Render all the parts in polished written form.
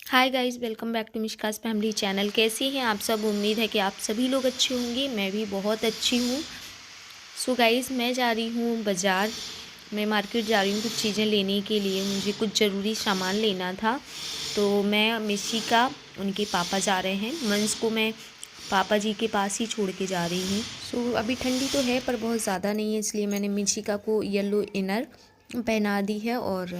Hi guys, welcome back to Mishka's family channel. कैसी हैं आप सब? उम्मीद है कि आप सभी लोग अच्छे होंगे। मैं भी बहुत अच्छी हूँ। सो गाइस, मैं जा रही हूँ बाज़ार। मैं मार्केट जा रही हूँ कुछ चीज़ें लेने के लिए। मुझे कुछ ज़रूरी सामान लेना था, तो मैं मिशिका, उनके पापा जा रहे हैं। मंस को मैं पापा जी के पास ही छोड़ के जा रही हूँ। सो अभी ठंडी तो है पर बहुत ज़्यादा नहीं है, इसलिए मैंने मिशिका को येलो इनर पहना दी है। और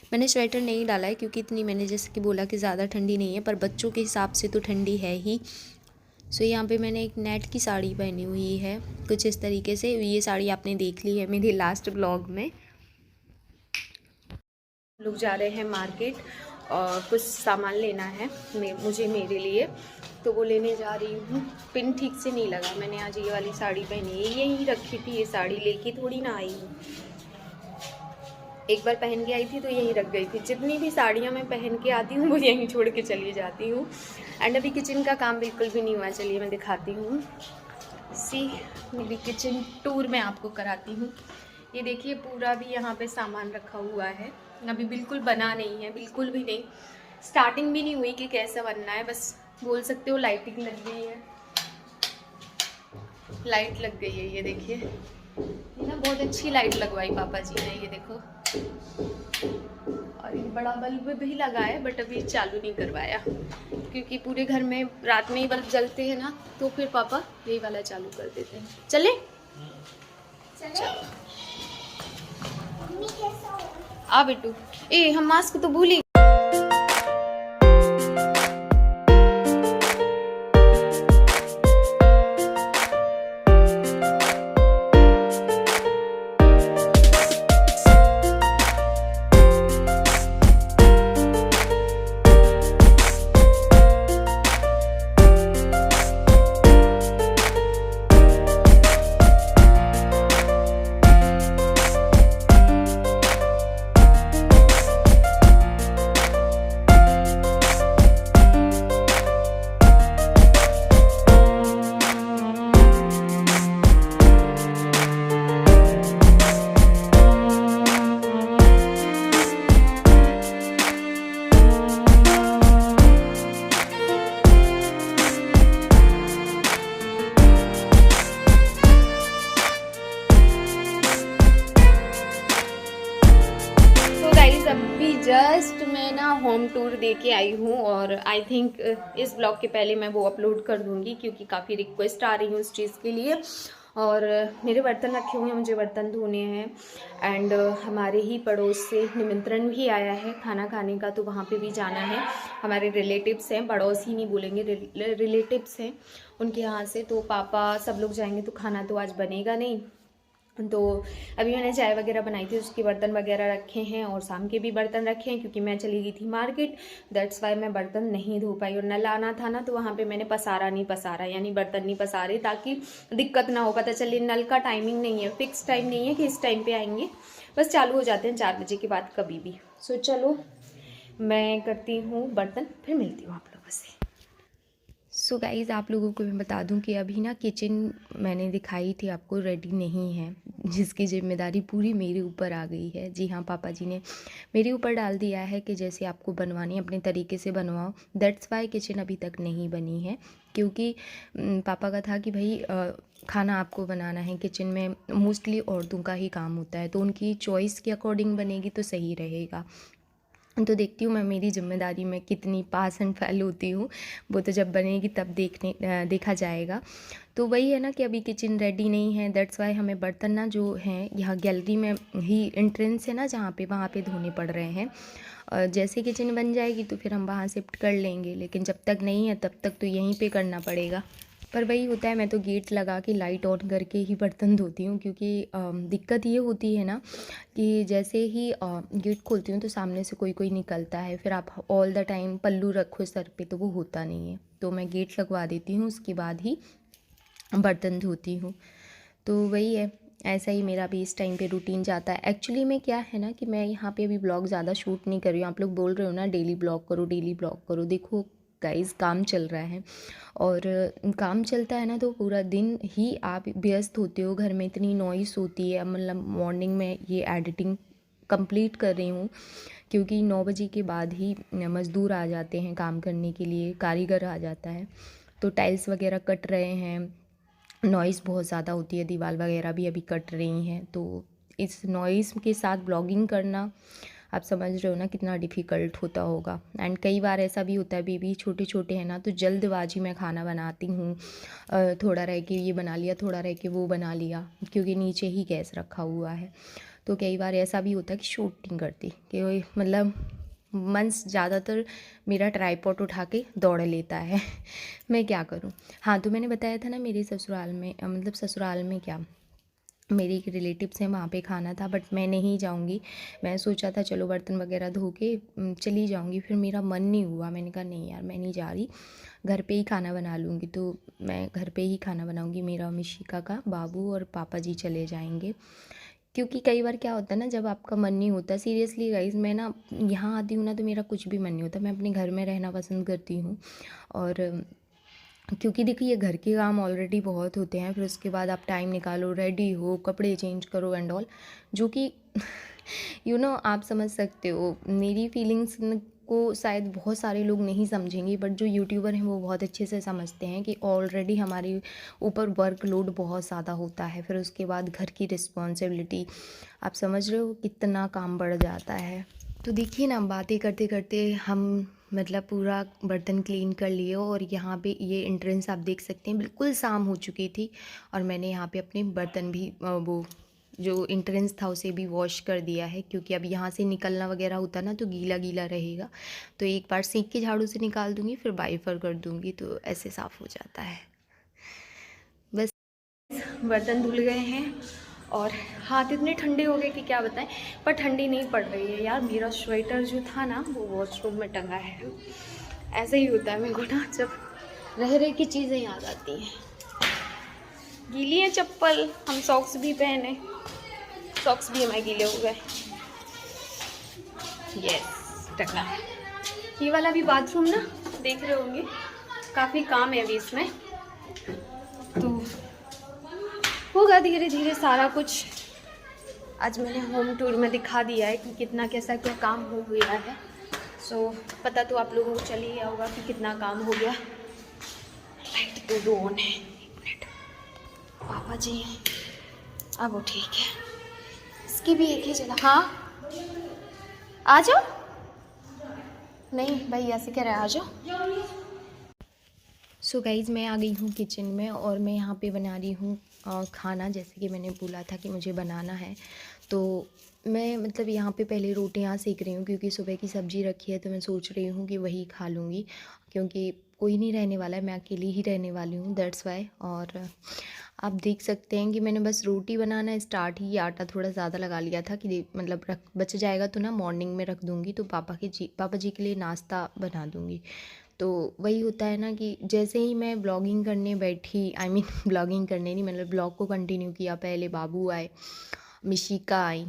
मैंने स्वेटर नहीं डाला है क्योंकि इतनी, मैंने जैसे कि बोला कि ज़्यादा ठंडी नहीं है, पर बच्चों के हिसाब से तो ठंडी है ही। सो यहाँ पे मैंने एक नेट की साड़ी पहनी हुई है कुछ इस तरीके से। ये साड़ी आपने देख ली है मेरे लास्ट ब्लॉग में। लोग जा रहे हैं मार्केट और कुछ सामान लेना है मुझे, मेरे लिए, तो वो लेने जा रही हूँ। पिन ठीक से नहीं लगा। मैंने आज ये वाली साड़ी पहनी है, यहीं रखी थी। ये साड़ी लेके थोड़ी ना आई हूँ, एक बार पहन के आई थी तो यहीं रख गई थी। जितनी भी साड़ियाँ मैं पहन के आती हूँ वो यहीं छोड़ के चली जाती हूँ। एंड अभी किचन का काम बिल्कुल भी नहीं हुआ। चलिए मैं दिखाती हूँ। सी, मेरी किचन टूर मैं आपको कराती हूँ। ये देखिए, पूरा भी यहाँ पे सामान रखा हुआ है। अभी बिल्कुल बना नहीं है, बिल्कुल भी नहीं। स्टार्टिंग भी नहीं हुई कि कैसा बनना है, बस बोल सकते हो लाइटिंग लग गई है। लाइट लग गई है, ये देखिए। ये ना बहुत अच्छी लाइट लगवाई पापा जी ने, ये देखो। और ये बड़ा बल्ब भी लगा है, बट अभी चालू नहीं करवाया क्योंकि पूरे घर में रात में ही बल्ब जलते हैं ना, तो फिर पापा यही वाला चालू कर देते हैं। चले आ बेटू। ए, हम मास्क तो भूल ही। अभी जस्ट मैं ना होम टूर दे के आई हूँ, और आई थिंक इस ब्लॉग के पहले मैं वो अपलोड कर दूँगी क्योंकि काफ़ी रिक्वेस्ट आ रही है उस चीज़ के लिए। और मेरे बर्तन रखे हुए हैं, मुझे बर्तन धोने हैं। एंड हमारे ही पड़ोस से निमंत्रण भी आया है खाना खाने का, तो वहाँ पे भी जाना है। हमारे रिलेटिव्स हैं, पड़ोस ही नहीं बोलेंगे, रिलेटिव्स हैं उनके यहाँ से। तो पापा सब लोग जाएंगे तो खाना तो आज बनेगा नहीं। तो अभी मैंने चाय वगैरह बनाई थी, उसके बर्तन वगैरह रखे हैं, और शाम के भी बर्तन रखे हैं क्योंकि मैं चली गई थी मार्केट। दैट्स वाई मैं बर्तन नहीं धो पाई। और नल आना था ना, तो वहाँ पे मैंने पसारा नहीं पसारा, यानी बर्तन नहीं पसारे, ताकि दिक्कत ना हो। पता चले नल का टाइमिंग नहीं है, फिक्स टाइम नहीं है कि इस टाइम पे आएंगे, बस चालू हो जाते हैं 4 बजे के बाद कभी भी। सो चलो मैं करती हूँ बर्तन, फिर मिलती हूँ आप लोगों से। सो गाइज़, आप लोगों को मैं बता दूं कि अभी ना किचन मैंने दिखाई थी आपको, रेडी नहीं है, जिसकी जिम्मेदारी पूरी मेरे ऊपर आ गई है। जी हाँ, पापा जी ने मेरे ऊपर डाल दिया है कि जैसे आपको बनवानी है अपने तरीके से बनवाओ। दैट्स वाई किचन अभी तक नहीं बनी है, क्योंकि पापा का था कि भाई खाना आपको बनाना है। किचन में मोस्टली औरतों का ही काम होता है, तो उनकी चॉइस के अकॉर्डिंग बनेगी तो सही रहेगा। तो देखती हूँ मैं मेरी जिम्मेदारी में कितनी पास एंड फेल होती हूँ, वो तो जब बनेगी तब देखा जाएगा। तो वही है ना कि अभी किचन रेडी नहीं है। दैट्स वाई हमें बर्तन ना जो हैं यहाँ गैलरी में ही एंट्रेंस है ना जहाँ पे, वहाँ पे धोने पड़ रहे हैं। और जैसे किचन बन जाएगी तो फिर हम वहाँ शिफ्ट कर लेंगे, लेकिन जब तक नहीं है तब तक तो यहीं पे करना पड़ेगा। पर वही होता है, मैं तो गेट लगा के लाइट ऑन करके ही बर्तन धोती हूँ, क्योंकि दिक्कत ये होती है ना कि जैसे ही गेट खोलती हूँ तो सामने से कोई कोई निकलता है, फिर आप ऑल द टाइम पल्लू रखो सर पे तो वो होता नहीं है। तो मैं गेट लगवा देती हूँ, उसके बाद ही बर्तन धोती हूँ। तो वही है, ऐसा ही मेरा भी इस टाइम पे रूटीन जाता है। एक्चुअली में क्या है ना कि मैं यहाँ पे अभी ब्लॉग ज़्यादा शूट नहीं कर रही हूँ। आप लोग बोल रहे हो ना डेली ब्लॉग करो, डेली ब्लॉग करो। देखो गाइस, काम चल रहा है, और काम चलता है ना तो पूरा दिन ही आप व्यस्त होते हो। घर में इतनी नॉइस होती है, मतलब मॉर्निंग में ये एडिटिंग कंप्लीट कर रही हूँ क्योंकि 9 बजे के बाद ही मज़दूर आ जाते हैं काम करने के लिए, कारीगर आ जाता है। तो टाइल्स वगैरह कट रहे हैं, नॉइज़ बहुत ज़्यादा होती है, दीवार वगैरह भी अभी कट रही हैं। तो इस नॉइज़ के साथ ब्लॉगिंग करना आप समझ रहे हो ना कितना डिफ़िकल्ट होता होगा। एंड कई बार ऐसा भी होता है, बेबी छोटे छोटे हैं ना, तो जल्दबाजी में खाना बनाती हूँ, थोड़ा रह के ये बना लिया, थोड़ा रह के वो बना लिया, क्योंकि नीचे ही गैस रखा हुआ है। तो कई बार ऐसा भी होता है कि शूट नहीं करती, कि मतलब मन ज़्यादातर मेरा ट्राईपॉड उठा के दौड़ लेता है। मैं क्या करूँ। हाँ, तो मैंने बताया था ना मेरे ससुराल में, मतलब ससुराल में क्या, मेरी एक रिलेटिव्स हैं, वहाँ पे खाना था, बट मैं नहीं जाऊँगी। मैं सोचा था चलो बर्तन वगैरह धो के चली जाऊँगी, फिर मेरा मन नहीं हुआ। मैंने कहा नहीं यार, मैं नहीं जा रही, घर पे ही खाना बना लूँगी। तो मैं घर पे ही खाना बनाऊँगी, मेरा मिशिका का बाबू और पापा जी चले जाएंगे। क्योंकि कई बार क्या होता है ना, जब आपका मन नहीं होता, सीरियसली गाइस, मैं ना यहाँ आती हूँ ना तो मेरा कुछ भी मन नहीं होता, मैं अपने घर में रहना पसंद करती हूँ। और क्योंकि देखिए घर के काम ऑलरेडी बहुत होते हैं, फिर उसके बाद आप टाइम निकालो, रेडी हो, कपड़े चेंज करो एंड ऑल, जो कि आप समझ सकते हो मेरी फीलिंग्स को शायद बहुत सारे लोग नहीं समझेंगे, बट जो यूट्यूबर हैं वो बहुत अच्छे से समझते हैं कि ऑलरेडी हमारे ऊपर वर्कलोड बहुत ज़्यादा होता है, फिर उसके बाद घर की रिस्पॉन्सिबिलिटी, आप समझ रहे हो कितना काम बढ़ जाता है। तो देखिए ना, बातें करते करते हम मतलब पूरा बर्तन क्लीन कर लिए, और यहाँ पे ये एंट्रेंस आप देख सकते हैं बिल्कुल शाम हो चुकी थी, और मैंने यहाँ पे अपने बर्तन भी वो जो एंट्रेंस था उसे भी वॉश कर दिया है, क्योंकि अब यहाँ से निकलना वगैरह होता ना तो गीला गीला रहेगा। तो एक बार सीख के झाड़ू से निकाल दूँगी, फिर वाइपर कर दूँगी, तो ऐसे साफ़ हो जाता है। बस बर्तन धुल गए हैं और हाथ इतने ठंडे हो गए कि क्या बताएं, पर ठंडी नहीं पड़ रही है यार। मेरा स्वेटर जो था ना वो वॉशरूम में टंगा है। ऐसे ही होता है मेरे को ना, जब रह रह की चीज़ें याद आती हैं। गीली है चप्पल, हम सॉक्स भी पहने, सॉक्स भी हमारे गीले हो गए। यस, टकला। ये वाला भी बाथरूम ना देख रहे होंगे, काफ़ी काम है अभी इसमें, तो होगा धीरे धीरे सारा कुछ। आज मैंने होम टूर में दिखा दिया है कि कितना कैसा क्या काम हो गया है। सो पता तो आप लोगों को चल ही गया होगा कि कितना काम हो गया। लाइट तो दो ऑन है, एक मिनट, पापा जी हैं, अब वो ठीक है, इसकी भी एक ही जला। हाँ आ जाओ, नहीं भैया से कह रहे आ जाओ। सो गाइज़, मैं आ गई हूँ किचन में, और मैं यहाँ पे बना रही हूँ खाना, जैसे कि मैंने बोला था कि मुझे बनाना है। तो मैं मतलब यहाँ पे पहले रोटियाँ सेक रही हूँ, क्योंकि सुबह की सब्ज़ी रखी है, तो मैं सोच रही हूँ कि वही खा लूँगी, क्योंकि कोई नहीं रहने वाला है, मैं अकेली ही रहने वाली हूँ, दैट्स वाई। और आप देख सकते हैं कि मैंने बस रोटी बनाना स्टार्ट ही, आटा थोड़ा ज़्यादा लगा लिया था कि मतलब बच जाएगा तो ना मॉर्निंग में रख दूँगी, तो पापा जी के लिए नाश्ता बना दूँगी। तो वही होता है ना कि जैसे ही मैं ब्लॉगिंग करने बैठी, आई मीन ब्लॉगिंग करने नहीं, मतलब ब्लॉग को कंटिन्यू किया, पहले बाबू आए, मिशिका आई,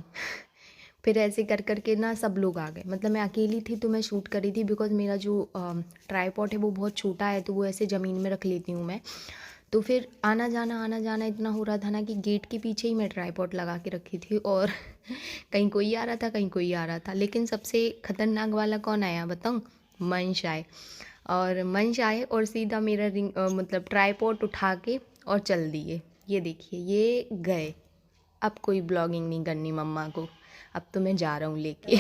फिर ऐसे कर कर के ना सब लोग आ गए। मतलब मैं अकेली थी तो मैं शूट कर रही थी, बिकॉज़ मेरा जो ट्राईपॉड है वो बहुत छोटा है, तो वो ऐसे ज़मीन में रख लेती हूँ मैं। तो फिर आना जाना इतना हो रहा था ना कि गेट के पीछे ही मैं ट्राईपॉड लगा के रखी थी, और कहीं कोई आ रहा था, कहीं कोई आ रहा था। लेकिन सबसे खतरनाक वाला कौन आया बताऊँ? मंश आए। और मंश आए और सीधा मेरा मतलब ट्राईपॉड उठा के और चल दिए। ये देखिए, ये गए, अब कोई ब्लॉगिंग नहीं करनी मम्मा को, अब तो मैं जा रहा हूँ लेके।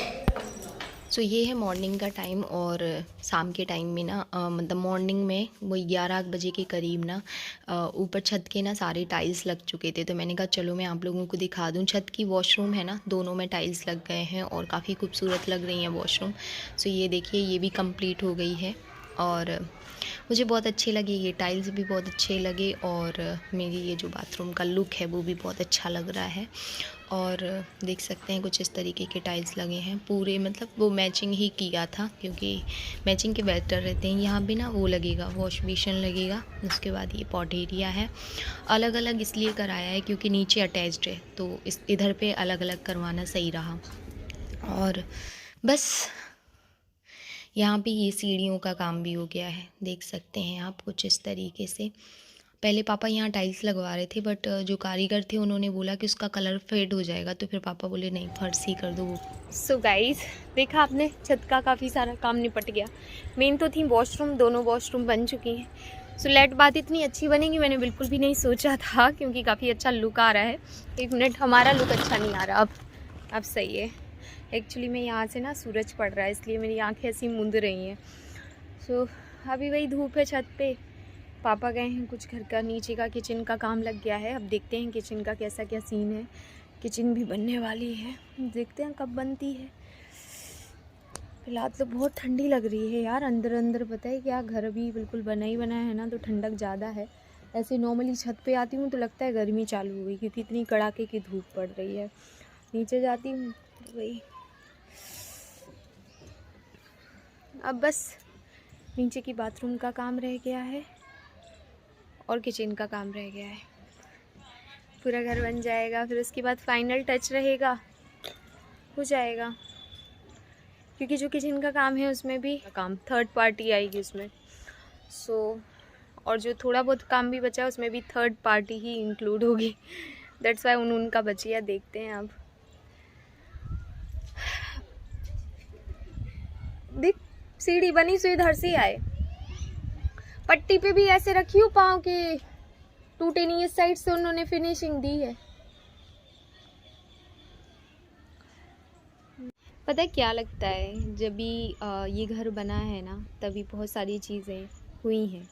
सो ये है मॉर्निंग का टाइम, और शाम के टाइम में ना मतलब मॉर्निंग में वही 11 बजे के करीब ना ऊपर छत के ना सारे टाइल्स लग चुके थे, तो मैंने कहा चलो मैं आप लोगों को दिखा दूं। छत की वॉशरूम है ना, दोनों में टाइल्स लग गए हैं और काफ़ी खूबसूरत लग रही हैं वॉशरूम। सो ये देखिए, ये भी कंप्लीट हो गई है, और मुझे बहुत अच्छे लगे, ये टाइल्स भी बहुत अच्छे लगे, और मेरी ये जो बाथरूम का लुक है वो भी बहुत अच्छा लग रहा है। और देख सकते हैं कुछ इस तरीके के टाइल्स लगे हैं पूरे, मतलब वो मैचिंग ही किया था, क्योंकि मैचिंग के बेटर रहते हैं। यहाँ भी ना वो लगेगा, वॉश बेसिन लगेगा, उसके बाद ये पॉट एरिया है। अलग अलग इसलिए कराया है क्योंकि नीचे अटैच्ड है, तो इस इधर पे अलग अलग करवाना सही रहा। और बस यहाँ पे ये सीढ़ियों का काम भी हो गया है, देख सकते हैं आप कुछ इस तरीके से। पहले पापा यहाँ टाइल्स लगवा रहे थे, बट जो कारीगर थे उन्होंने बोला कि उसका कलर फेड हो जाएगा, तो फिर पापा बोले नहीं फर्श ही कर दो वो। सो गाइज, देखा आपने, छत का काफ़ी सारा काम निपट गया। मेन तो थी वॉशरूम, दोनों वॉशरूम बन चुकी हैं। सो लेट बात इतनी अच्छी बनेगी मैंने बिल्कुल भी नहीं सोचा था, क्योंकि काफ़ी अच्छा लुक आ रहा है। एक मिनट, हमारा लुक अच्छा नहीं आ रहा अब सही है। एक्चुअली में यहाँ से ना सूरज पड़ रहा है, इसलिए मेरी आँखें ऐसी मूंद रही हैं। सो अभी वही धूप है छत पे, पापा गए हैं कुछ घर का, नीचे का किचन का काम लग गया है। अब देखते हैं किचन का कैसा क्या सीन है। किचन भी बनने वाली है, देखते हैं कब बनती है। फिलहाल तो बहुत ठंडी लग रही है यार, अंदर पता है क्या, घर भी बिल्कुल बना ही बना है ना, तो ठंडक ज़्यादा है। ऐसे नॉर्मली छत पे आती हूँ तो लगता है गर्मी चालू हो गई, क्योंकि इतनी कड़ाके की धूप पड़ रही है। नीचे जाती हूँ तो वही, अब बस नीचे की बाथरूम का काम रह गया है और किचन का काम रह गया है। पूरा घर बन जाएगा, फिर उसके बाद फाइनल टच रहेगा, हो जाएगा। क्योंकि जो किचन का काम है उसमें भी काम थर्ड पार्टी आएगी उसमें। और जो थोड़ा बहुत काम भी बचा है उसमें भी थर्ड पार्टी ही इंक्लूड होगी। दैट्स वाई उनका बचिया, देखते हैं अब। देख, सीढ़ी बनी सो इधर से आए, पट्टी पे भी ऐसे रखी हो पाँव के टूटे नहीं, इस साइड से उन्होंने फिनिशिंग दी है। पता है क्या लगता है, जब भी ये घर बना है ना, तभी बहुत सारी चीज़ें हुई हैं।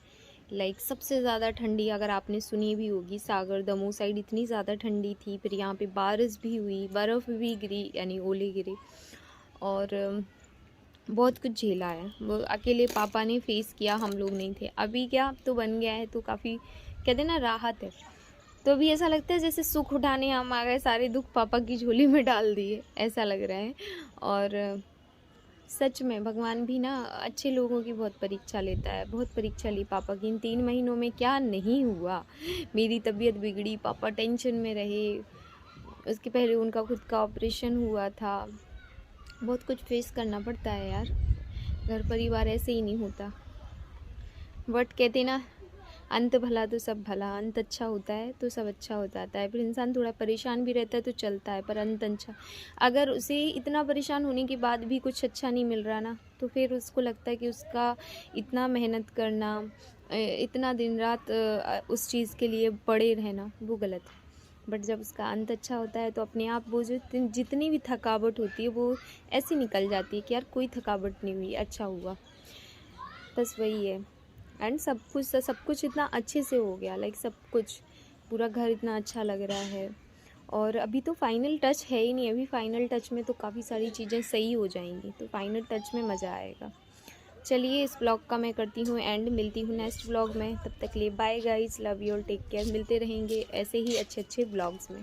लाइक सबसे ज़्यादा ठंडी अगर आपने सुनी भी होगी, सागर दमोह साइड इतनी ज़्यादा ठंडी थी। फिर यहाँ पे बारिश भी हुई, बर्फ़ भी गिरी, यानी ओले गिरे, और बहुत कुछ झेला है। वो अकेले पापा ने फेस किया, हम लोग नहीं थे। अभी क्या, अब तो बन गया है तो काफ़ी, कहते हैं ना, राहत है। तो अभी ऐसा लगता है जैसे सुख उठाने हम आ गए, सारे दुख पापा की झोली में डाल दिए, ऐसा लग रहा है। और सच में भगवान भी ना अच्छे लोगों की बहुत परीक्षा लेता है। बहुत परीक्षा ली पापा की। इन 3 महीनों में क्या नहीं हुआ। मेरी तबीयत बिगड़ी, पापा टेंशन में रहे, उसके पहले उनका खुद का ऑपरेशन हुआ था। बहुत कुछ फेस करना पड़ता है यार, घर परिवार ऐसे ही नहीं होता। बट कहते ना, अंत भला तो सब भला, अंत अच्छा होता है तो सब अच्छा हो जाता है। फिर इंसान थोड़ा परेशान भी रहता है तो चलता है, पर अंत अच्छा। अगर उसे इतना परेशान होने के बाद भी कुछ अच्छा नहीं मिल रहा ना, तो फिर उसको लगता है कि उसका इतना मेहनत करना, इतना दिन रात उस चीज़ के लिए पड़े रहना, वो गलत है। बट जब उसका अंत अच्छा होता है तो अपने आप वो जो जितनी भी थकावट होती है वो ऐसी निकल जाती है कि यार कोई थकावट नहीं हुई, अच्छा हुआ, बस वही है। एंड सब कुछ इतना अच्छे से हो गया, लाइक सब कुछ, पूरा घर इतना अच्छा लग रहा है। और अभी तो फाइनल टच है ही नहीं, अभी फाइनल टच में तो काफ़ी सारी चीज़ें सही हो जाएंगी, तो फाइनल टच में मज़ा आएगा। चलिए, इस ब्लॉग का मैं करती हूँ एंड, मिलती हूँ नेक्स्ट ब्लॉग में। तब तक लिए bye guys, love you all, take care. मिलते रहेंगे ऐसे ही अच्छे ब्लॉग्स में।